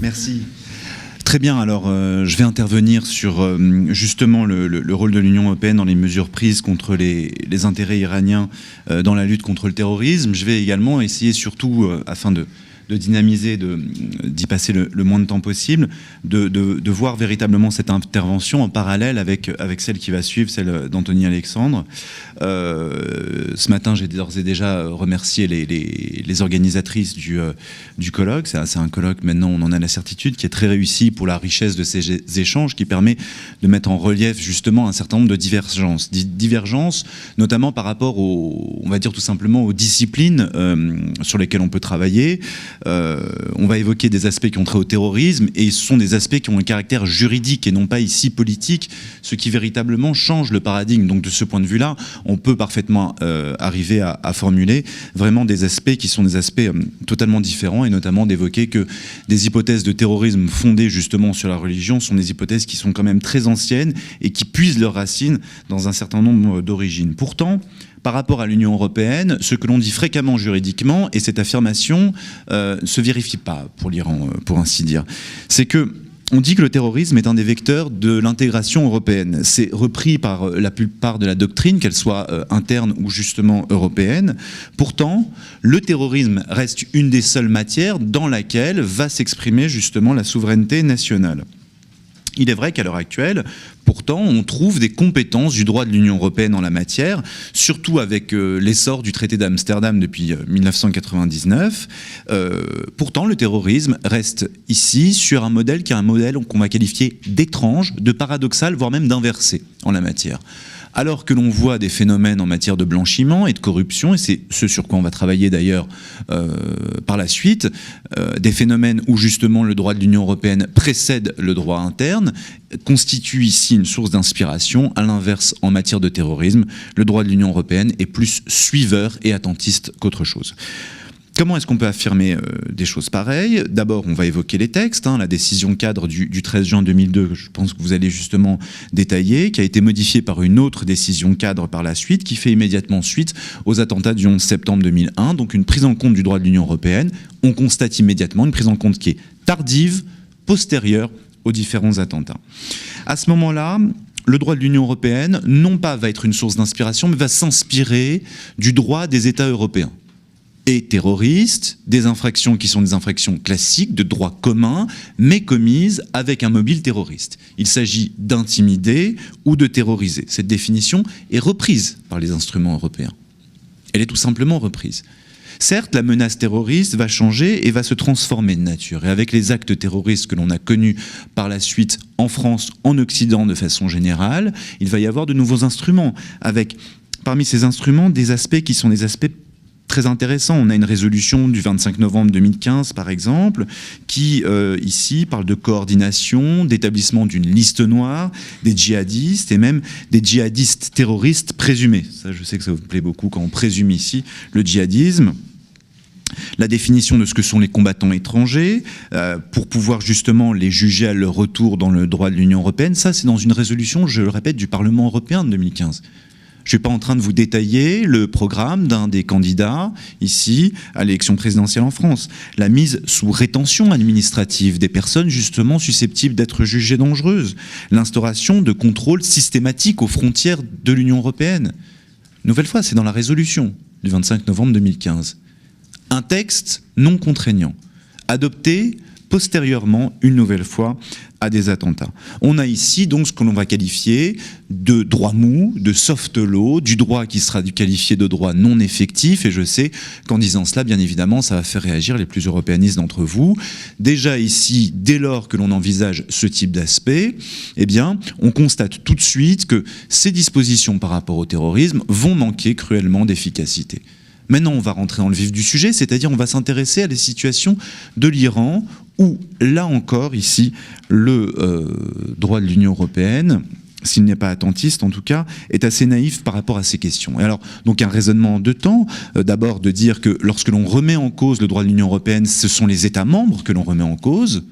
Merci. Très bien, alors je vais intervenir sur justement le rôle de l'Union européenne dans les mesures prises contre les intérêts iraniens dans la lutte contre le terrorisme. Je vais également essayer surtout, afin de dynamiser, d'y passer le moins de temps possible, de voir véritablement cette intervention en parallèle avec celle qui va suivre, celle d'Anthony Alexandre. Ce matin, j'ai d'ores et déjà remercié les organisatrices du colloque. C'est un colloque, maintenant on en a la certitude, qui est très réussi pour la richesse de ces échanges, qui permet de mettre en relief justement un certain nombre de divergences, notamment par rapport on va dire tout simplement aux disciplines sur lesquelles on peut travailler. On va évoquer des aspects qui ont trait au terrorisme, et ce sont des aspects qui ont un caractère juridique et non pas ici politique, ce qui véritablement change le paradigme. Donc de ce point de vue-là, on peut parfaitement arriver à formuler vraiment des aspects qui sont des aspects totalement différents, et notamment d'évoquer que des hypothèses de terrorisme fondées justement sur la religion sont des hypothèses qui sont quand même très anciennes et qui puisent leurs racines dans un certain nombre d'origines. Pourtant, par rapport à l'Union européenne, ce que l'on dit fréquemment juridiquement, et cette affirmation se vérifie pas pour l'Iran, pour ainsi dire, c'est que on dit que le terrorisme est un des vecteurs de l'intégration européenne. C'est repris par la plupart de la doctrine, qu'elle soit interne ou justement européenne. Pourtant, le terrorisme reste une des seules matières dans laquelle va s'exprimer justement la souveraineté nationale. Il est vrai qu'à l'heure actuelle, pourtant, on trouve des compétences du droit de l'Union européenne en la matière, surtout avec l'essor du traité d'Amsterdam depuis 1999. Pourtant, le terrorisme reste ici sur un modèle qui est un modèle qu'on va qualifier d'étrange, de paradoxal, voire même d'inversé en la matière. Alors que l'on voit des phénomènes en matière de blanchiment et de corruption, et c'est ce sur quoi on va travailler d'ailleurs par la suite, des phénomènes où justement le droit de l'Union européenne précède le droit interne, constitue ici une source d'inspiration. À l'inverse, en matière de terrorisme, le droit de l'Union européenne est plus suiveur et attentiste qu'autre chose. Comment est-ce qu'on peut affirmer des choses pareilles? D'abord, on va évoquer les textes, la décision cadre du 13 juin 2002, je pense que vous allez justement détailler, qui a été modifiée par une autre décision cadre par la suite, qui fait immédiatement suite aux attentats du 11 septembre 2001, donc une prise en compte du droit de l'Union européenne. On constate immédiatement une prise en compte qui est tardive, postérieure aux différents attentats. À ce moment-là, le droit de l'Union européenne, non pas va être une source d'inspiration, mais va s'inspirer du droit des États européens. Et terroristes, des infractions qui sont des infractions classiques, de droit commun, mais commises avec un mobile terroriste. Il s'agit d'intimider ou de terroriser. Cette définition est reprise par les instruments européens. Elle est tout simplement reprise. Certes, la menace terroriste va changer et va se transformer de nature. Et avec les actes terroristes que l'on a connus par la suite en France, en Occident de façon générale, il va y avoir de nouveaux instruments, avec parmi ces instruments des aspects qui sont des aspects très intéressant. On a une résolution du 25 novembre 2015, par exemple, qui, ici, parle de coordination, d'établissement d'une liste noire des djihadistes et même des djihadistes terroristes présumés. Ça, je sais que ça vous plaît beaucoup quand on présume ici le djihadisme. La définition de ce que sont les combattants étrangers, pour pouvoir justement les juger à leur retour dans le droit de l'Union européenne. Ça, c'est dans une résolution, je le répète, du Parlement européen de 2015. Je ne suis pas en train de vous détailler le programme d'un des candidats, ici, à l'élection présidentielle en France. La mise sous rétention administrative des personnes justement susceptibles d'être jugées dangereuses. L'instauration de contrôles systématiques aux frontières de l'Union européenne. Nouvelle fois, c'est dans la résolution du 25 novembre 2015. Un texte non contraignant, adopté postérieurement, une nouvelle fois, à des attentats. On a ici donc ce que l'on va qualifier de droit mou, de soft law, du droit qui sera qualifié de droit non effectif, et je sais qu'en disant cela, bien évidemment, ça va faire réagir les plus européanistes d'entre vous. Déjà ici, dès lors que l'on envisage ce type d'aspect, eh bien, on constate tout de suite que ces dispositions par rapport au terrorisme vont manquer cruellement d'efficacité. Maintenant, on va rentrer dans le vif du sujet, c'est-à-dire on va s'intéresser à la situation de l'Iran, où, là encore, ici, le droit de l'Union européenne, s'il n'est pas attentiste en tout cas, est assez naïf par rapport à ces questions. Et alors, donc un raisonnement en deux temps, d'abord de dire que lorsque l'on remet en cause le droit de l'Union européenne, ce sont les États membres que l'on remet en cause,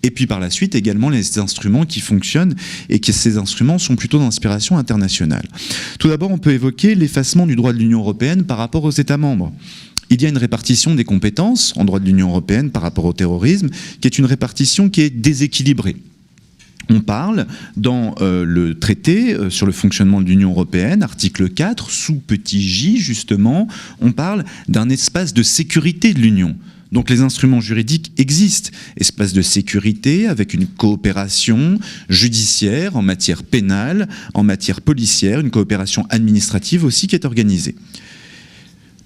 et puis par la suite également les instruments qui fonctionnent, et que ces instruments sont plutôt d'inspiration internationale. Tout d'abord, on peut évoquer l'effacement du droit de l'Union européenne par rapport aux États membres. il y a une répartition des compétences en droit de l'Union européenne par rapport au terrorisme, qui est une répartition qui est déséquilibrée. On parle dans le traité sur le fonctionnement de l'Union européenne, article 4, sous petit j justement, on parle d'un espace de sécurité de l'Union. Donc les instruments juridiques existent, espace de sécurité avec une coopération judiciaire en matière pénale, en matière policière, une coopération administrative aussi qui est organisée.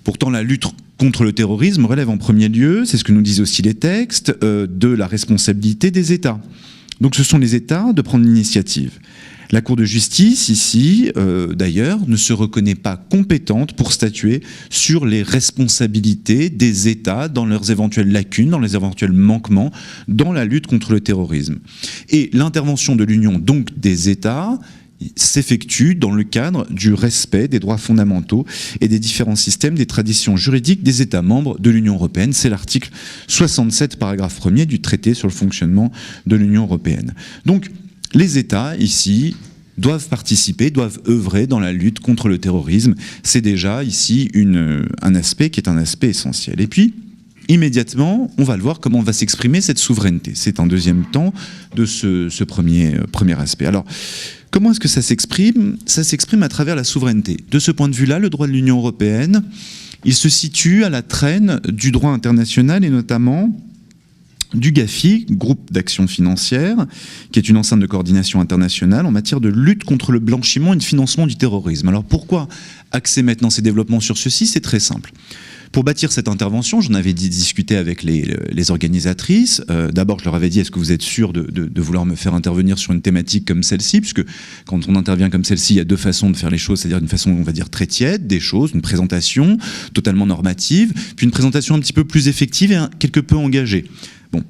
Pourtant la lutte contre le terrorisme relève en premier lieu, c'est ce que nous disent aussi les textes, de la responsabilité des États. Donc ce sont les États de prendre l'initiative. La Cour de justice, ici, d'ailleurs, ne se reconnaît pas compétente pour statuer sur les responsabilités des États dans leurs éventuelles lacunes, dans les éventuels manquements dans la lutte contre le terrorisme. Et l'intervention de l'Union, donc des États, s'effectue dans le cadre du respect des droits fondamentaux et des différents systèmes des traditions juridiques des États membres de l'Union européenne. C'est l'article 67, paragraphe 1er du traité sur le fonctionnement de l'Union européenne. Donc, les États, ici, doivent participer, doivent œuvrer dans la lutte contre le terrorisme. C'est déjà, ici, un aspect qui est un aspect essentiel. Et puis, immédiatement, on va le voir comment va s'exprimer cette souveraineté. C'est un deuxième temps de ce premier aspect. Alors, comment est-ce que ça s'exprime ? Ça s'exprime à travers la souveraineté. De ce point de vue-là, le droit de l'Union européenne, il se situe à la traîne du droit international et notamment du GAFI, Groupe d'Action Financière, qui est une enceinte de coordination internationale en matière de lutte contre le blanchiment et le financement du terrorisme. Alors pourquoi axer maintenant ces développements sur ceci ? C'est très simple. Pour bâtir cette intervention, j'en avais discuté avec les organisatrices. D'abord, je leur avais dit, est-ce que vous êtes sûr de vouloir me faire intervenir sur une thématique comme celle-ci ? Puisque quand on intervient comme celle-ci, il y a deux façons de faire les choses, c'est-à-dire une façon, on va dire, très tiède des choses, une présentation totalement normative, puis une présentation un petit peu plus effective et quelque peu engagée. Bon,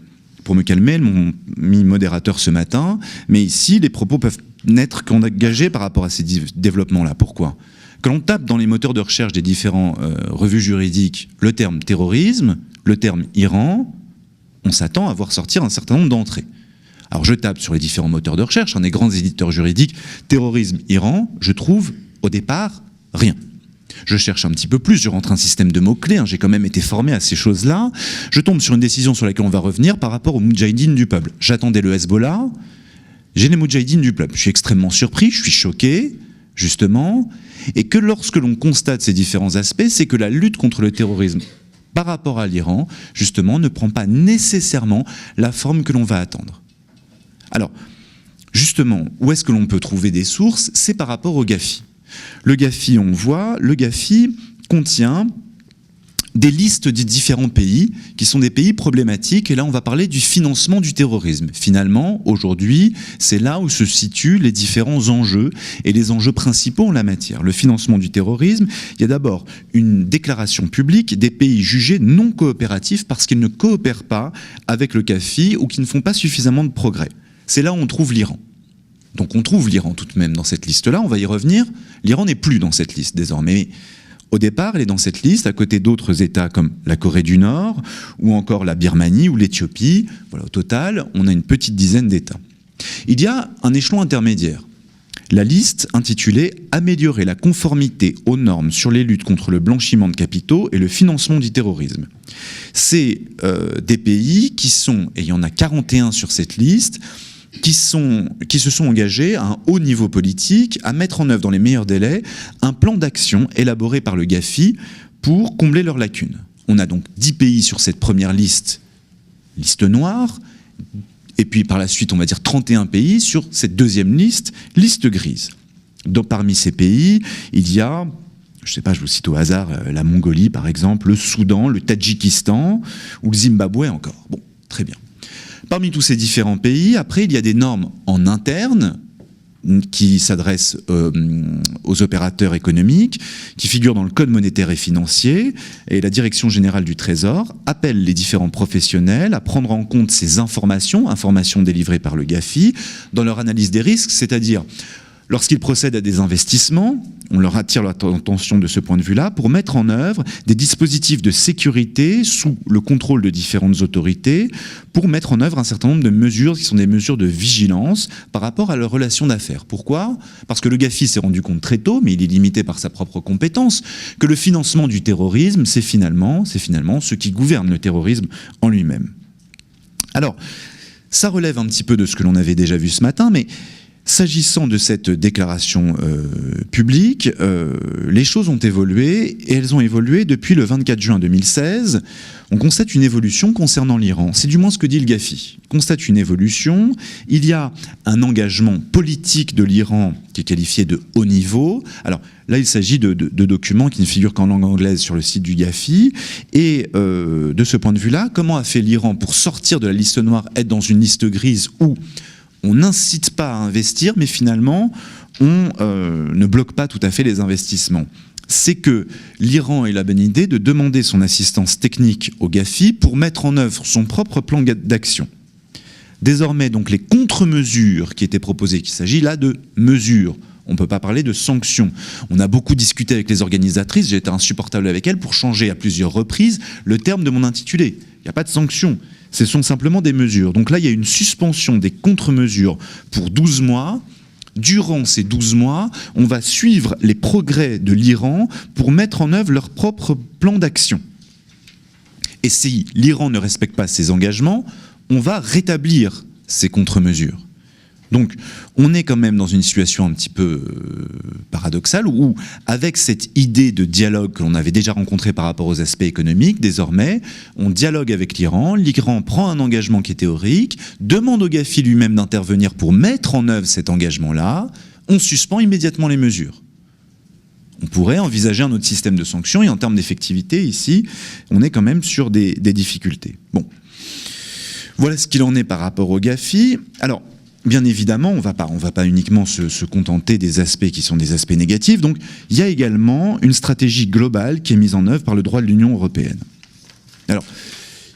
pour me calmer, elles m'ont mis modérateur ce matin, mais ici, les propos peuvent n'être qu'engagés par rapport à ces développements-là. Pourquoi ? Quand on tape dans les moteurs de recherche des différents revues juridiques le terme terrorisme, le terme Iran, on s'attend à voir sortir un certain nombre d'entrées. Alors je tape sur les différents moteurs de recherche, des grands éditeurs juridiques, terrorisme, Iran, je trouve au départ rien. Je cherche un petit peu plus, je rentre un système de mots-clés, j'ai quand même été formé à ces choses-là. Je tombe sur une décision sur laquelle on va revenir par rapport aux Moudjahidines du peuple. J'attendais le Hezbollah, j'ai les Moudjahidines du peuple. Je suis extrêmement surpris, je suis choqué, justement, et que lorsque l'on constate ces différents aspects, c'est que la lutte contre le terrorisme par rapport à l'Iran, justement, ne prend pas nécessairement la forme que l'on va attendre. Alors, justement, où est-ce que l'on peut trouver des sources ? C'est par rapport au GAFI. Le GAFI, on voit, le GAFI contient des listes des différents pays qui sont des pays problématiques, et là on va parler du financement du terrorisme. Finalement, aujourd'hui, c'est là où se situent les différents enjeux et les enjeux principaux en la matière. Le financement du terrorisme, il y a d'abord une déclaration publique des pays jugés non coopératifs parce qu'ils ne coopèrent pas avec le GAFI ou qui ne font pas suffisamment de progrès. C'est là où on trouve l'Iran. Donc on trouve l'Iran tout de même dans cette liste-là, on va y revenir. L'Iran n'est plus dans cette liste désormais. Mais au départ, elle est dans cette liste, à côté d'autres États comme la Corée du Nord, ou encore la Birmanie ou l'Éthiopie. Voilà, au total, on a une petite dizaine d'États. Il y a un échelon intermédiaire. La liste intitulée « Améliorer la conformité aux normes sur les luttes contre le blanchiment de capitaux et le financement du terrorisme ». C'est des pays qui sont, et il y en a 41 sur cette liste, qui se sont engagés à un haut niveau politique à mettre en œuvre dans les meilleurs délais un plan d'action élaboré par le GAFI pour combler leurs lacunes. On a donc 10 pays sur cette première liste noire, et puis par la suite on va dire 31 pays sur cette deuxième liste grise. Donc parmi ces pays, il y a, je ne sais pas, je vous cite au hasard, la Mongolie par exemple, le Soudan, le Tadjikistan ou le Zimbabwe encore. Bon, très bien. Parmi tous ces différents pays, après, il y a des normes en interne qui s'adressent aux opérateurs économiques, qui figurent dans le Code monétaire et financier, et la Direction générale du Trésor appelle les différents professionnels à prendre en compte ces informations délivrées par le GAFI, dans leur analyse des risques, c'est-à-dire lorsqu'ils procèdent à des investissements on leur attire l'attention de ce point de vue-là, pour mettre en œuvre des dispositifs de sécurité sous le contrôle de différentes autorités, pour mettre en œuvre un certain nombre de mesures qui sont des mesures de vigilance par rapport à leurs relations d'affaires. Pourquoi ? Parce que le GAFI s'est rendu compte très tôt, mais il est limité par sa propre compétence, que le financement du terrorisme, c'est finalement ce qui gouverne le terrorisme en lui-même. Alors, ça relève un petit peu de ce que l'on avait déjà vu ce matin, mais s'agissant de cette déclaration publique, les choses ont évolué, et elles ont évolué depuis le 24 juin 2016. On constate une évolution concernant l'Iran. C'est du moins ce que dit le GAFI. On constate une évolution. Il y a un engagement politique de l'Iran qui est qualifié de haut niveau. Alors là, il s'agit de documents qui ne figurent qu'en langue anglaise sur le site du GAFI. Et de ce point de vue-là, comment a fait l'Iran pour sortir de la liste noire, être dans une liste grise où on n'incite pas à investir, mais finalement, on ne bloque pas tout à fait les investissements. C'est que l'Iran a eu la bonne idée de demander son assistance technique au GAFI pour mettre en œuvre son propre plan d'action. Désormais, donc, les contre-mesures qui étaient proposées, qu'il s'agit là de mesures, on ne peut pas parler de sanctions. On a beaucoup discuté avec les organisatrices, j'ai été insupportable avec elles pour changer à plusieurs reprises le terme de mon intitulé. Il n'y a pas de sanctions. Ce sont simplement des mesures. Donc là, il y a une suspension des contre-mesures pour 12 mois. Durant ces 12 mois, on va suivre les progrès de l'Iran pour mettre en œuvre leur propre plan d'action. Et si l'Iran ne respecte pas ses engagements, on va rétablir ces contre-mesures. Donc, on est quand même dans une situation un petit peu paradoxale où, avec cette idée de dialogue que l'on avait déjà rencontrée par rapport aux aspects économiques, désormais, on dialogue avec l'Iran, l'Iran prend un engagement qui est théorique, demande au GAFI lui-même d'intervenir pour mettre en œuvre cet engagement-là, on suspend immédiatement les mesures. On pourrait envisager un autre système de sanctions, et en termes d'effectivité, ici, on est quand même sur des difficultés. Bon. Voilà ce qu'il en est par rapport au GAFI. Alors, bien évidemment, on ne va pas uniquement se contenter des aspects qui sont des aspects négatifs. Donc, il y a également une stratégie globale qui est mise en œuvre par le droit de l'Union européenne. Alors,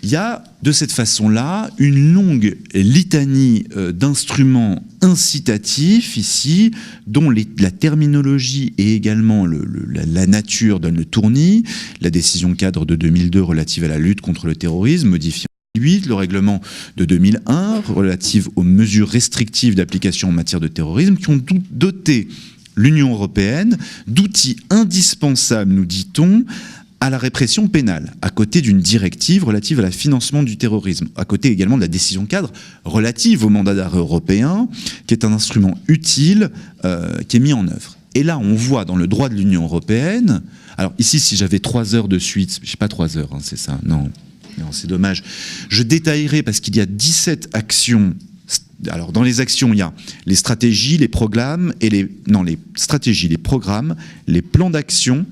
il y a de cette façon-là une longue litanie d'instruments incitatifs ici, dont la terminologie et également la nature donne le tournis. La décision cadre de 2002 relative à la lutte contre le terrorisme, modifiant le règlement de 2001 relative aux mesures restrictives d'application en matière de terrorisme qui ont doté l'Union européenne d'outils indispensables, nous dit-on, à la répression pénale, à côté d'une directive relative à la financement du terrorisme, à côté également de la décision cadre relative au mandat d'arrêt européen, qui est un instrument utile qui est mis en œuvre. Et là, on voit dans le droit de l'Union européenne, alors ici, si j'avais 3 heures de suite, je n'ai pas 3 heures, hein, c'est ça, non, c'est dommage. Je détaillerai parce qu'il y a 17 actions. Alors, dans les actions, il y a les stratégies, les programmes, les stratégies, les programmes, les plans d'action,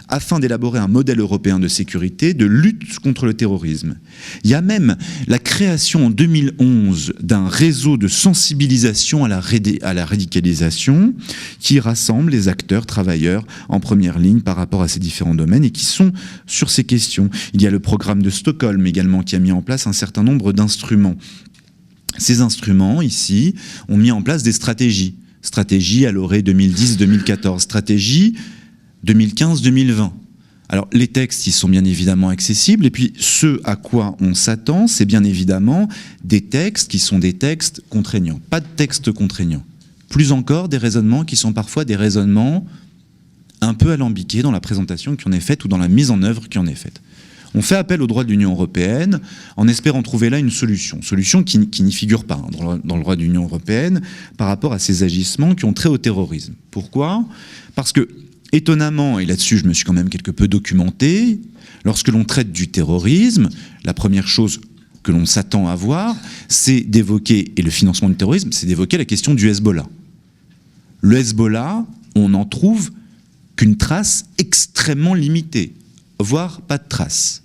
afin d'élaborer un modèle européen de sécurité, de lutte contre le terrorisme. Il y a même la création en 2011 d'un réseau de sensibilisation à la radicalisation qui rassemble les acteurs, travailleurs en première ligne par rapport à ces différents domaines et qui sont sur ces questions. Il y a le programme de Stockholm également qui a mis en place un certain nombre d'instruments. Ces instruments, ici, ont mis en place des stratégies. Stratégie à l'orée 2010-2014, stratégie 2015-2020. Alors, les textes, ils sont bien évidemment accessibles, et puis ce à quoi on s'attend, c'est bien évidemment des textes qui sont des textes contraignants. Pas de textes contraignants. Plus encore, des raisonnements qui sont parfois des raisonnements un peu alambiqués dans la présentation qui en est faite ou dans la mise en œuvre qui en est faite. On fait appel au droit de l'Union européenne en espérant trouver là une solution qui n'y figure pas dans le droit de l'Union européenne par rapport à ces agissements qui ont trait au terrorisme. Pourquoi ? Parce que, étonnamment, et là-dessus je me suis quand même quelque peu documenté, lorsque l'on traite du terrorisme, la première chose que l'on s'attend à voir, c'est d'évoquer, et le financement du terrorisme, c'est d'évoquer la question du Hezbollah. Le Hezbollah, on n'en trouve qu'une trace extrêmement limitée, voire pas de trace.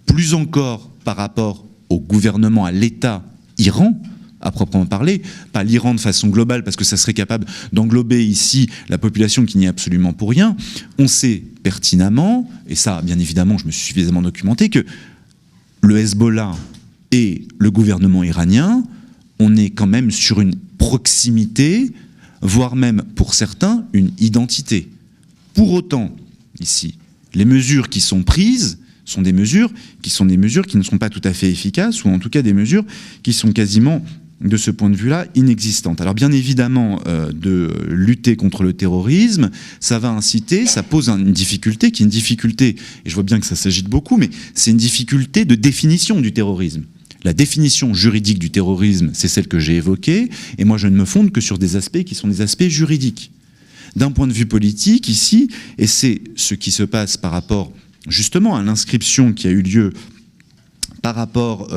Plus encore par rapport au gouvernement, à l'État Iran, à proprement parler, pas l'Iran de façon globale, parce que ça serait capable d'englober ici la population qui n'y est absolument pour rien. On sait pertinemment, et ça, bien évidemment, je me suis suffisamment documenté, que le Hezbollah et le gouvernement iranien, on est quand même sur une proximité, voire même, pour certains, une identité. Pour autant, ici, les mesures qui sont prises sont des mesures qui ne sont pas tout à fait efficaces, ou en tout cas des mesures qui sont quasiment, de ce point de vue-là, inexistantes. Alors bien évidemment, de lutter contre le terrorisme, ça va inciter, ça pose une difficulté, qui est une difficulté, et je vois bien que ça s'agite beaucoup, mais c'est une difficulté de définition du terrorisme. La définition juridique du terrorisme, c'est celle que j'ai évoquée, et moi je ne me fonde que sur des aspects qui sont des aspects juridiques. D'un point de vue politique, ici, et c'est ce qui se passe par rapport justement à l'inscription qui a eu lieu par rapport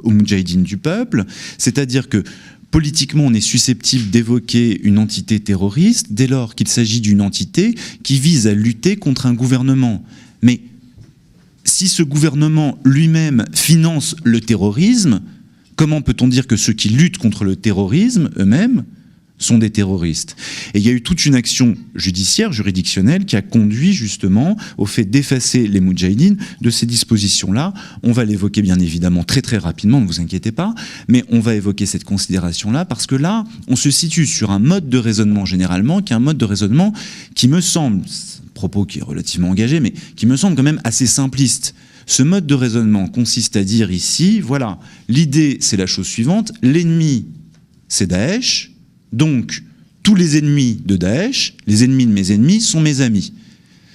aux Moudjahidines du peuple, c'est-à-dire que politiquement on est susceptible d'évoquer une entité terroriste dès lors qu'il s'agit d'une entité qui vise à lutter contre un gouvernement. Mais si ce gouvernement lui-même finance le terrorisme, comment peut-on dire que ceux qui luttent contre le terrorisme eux-mêmes sont des terroristes? Et il y a eu toute une action judiciaire, juridictionnelle, qui a conduit justement au fait d'effacer les Moudjahidines de ces dispositions-là. On va l'évoquer bien évidemment très très rapidement, ne vous inquiétez pas, mais on va évoquer cette considération-là parce que là, on se situe sur un mode de raisonnement généralement, qui est un mode de raisonnement qui me semble, propos qui est relativement engagé, mais qui me semble quand même assez simpliste. Ce mode de raisonnement consiste à dire ici, voilà, l'idée c'est la chose suivante, l'ennemi c'est Daesh, donc tous les ennemis de Daesh, les ennemis de mes ennemis sont mes amis.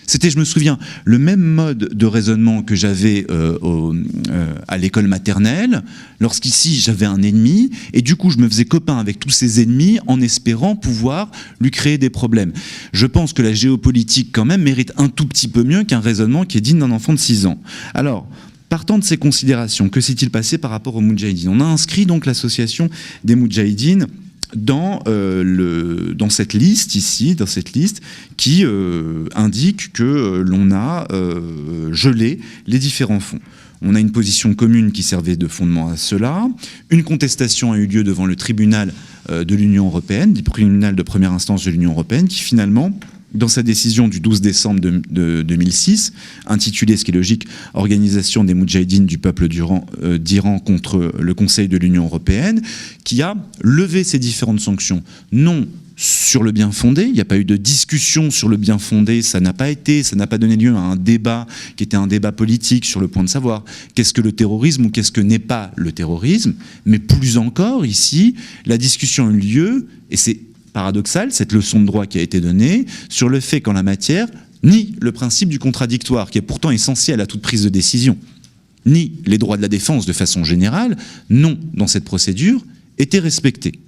C'était, je me souviens, le même mode de raisonnement que j'avais à l'école maternelle, lorsqu'ici j'avais un ennemi, et du coup je me faisais copain avec tous ces ennemis en espérant pouvoir lui créer des problèmes. Je pense que la géopolitique quand même mérite un tout petit peu mieux qu'un raisonnement qui est digne d'un enfant de 6 ans. Alors, partant de ces considérations, que s'est-il passé par rapport aux Moudjahidines? On a inscrit donc l'association des Moudjahidines dans cette liste ici, dans cette liste qui indique que l'on a gelé les différents fonds. On a une position commune qui servait de fondement à cela. Une contestation a eu lieu devant le tribunal de l'Union européenne, du tribunal de première instance de l'Union européenne, qui finalement, dans sa décision du 12 décembre 2006, intitulée, ce qui est logique, « Organisation des Moudjahidines du peuple d'Iran contre le Conseil de l'Union européenne », qui a levé ces différentes sanctions. Non sur le bien fondé, il n'y a pas eu de discussion sur le bien fondé, ça n'a pas donné lieu à un débat qui était un débat politique sur le point de savoir qu'est-ce que le terrorisme ou qu'est-ce que n'est pas le terrorisme, mais plus encore, ici, la discussion a eu lieu, et c'est paradoxal, cette leçon de droit qui a été donnée, sur le fait qu'en la matière, ni le principe du contradictoire, qui est pourtant essentiel à toute prise de décision, ni les droits de la défense de façon générale, non, dans cette procédure, étaient respectés.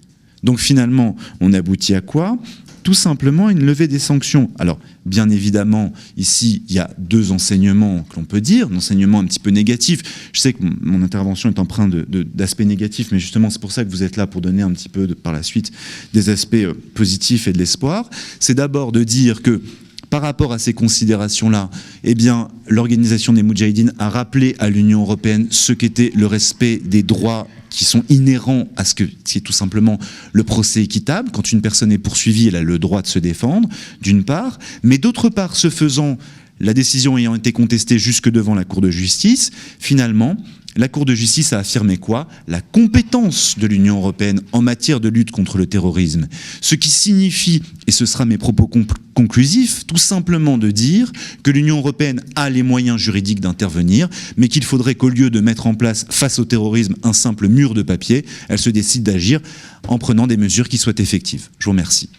Donc finalement, on aboutit à quoi? Tout simplement une levée des sanctions. Alors, bien évidemment, ici, il y a 2 enseignements que l'on peut dire, un enseignement un petit peu négatif. Je sais que mon intervention est empreinte d'aspects négatifs, mais justement, c'est pour ça que vous êtes là, pour donner un petit peu, par la suite, des aspects positifs et de l'espoir. C'est d'abord de dire que, par rapport à ces considérations-là, eh bien, l'organisation des Moudjahidines a rappelé à l'Union européenne ce qu'était le respect des droits qui sont inhérents à ce qui est tout simplement le procès équitable. Quand une personne est poursuivie, elle a le droit de se défendre, d'une part, mais d'autre part, ce faisant, la décision ayant été contestée jusque devant la Cour de justice, finalement, la Cour de justice a affirmé quoi? La compétence de l'Union européenne en matière de lutte contre le terrorisme. Ce qui signifie, et ce sera mes propos conclusifs, tout simplement de dire que l'Union européenne a les moyens juridiques d'intervenir, mais qu'il faudrait qu'au lieu de mettre en place face au terrorisme un simple mur de papier, elle se décide d'agir en prenant des mesures qui soient effectives. Je vous remercie.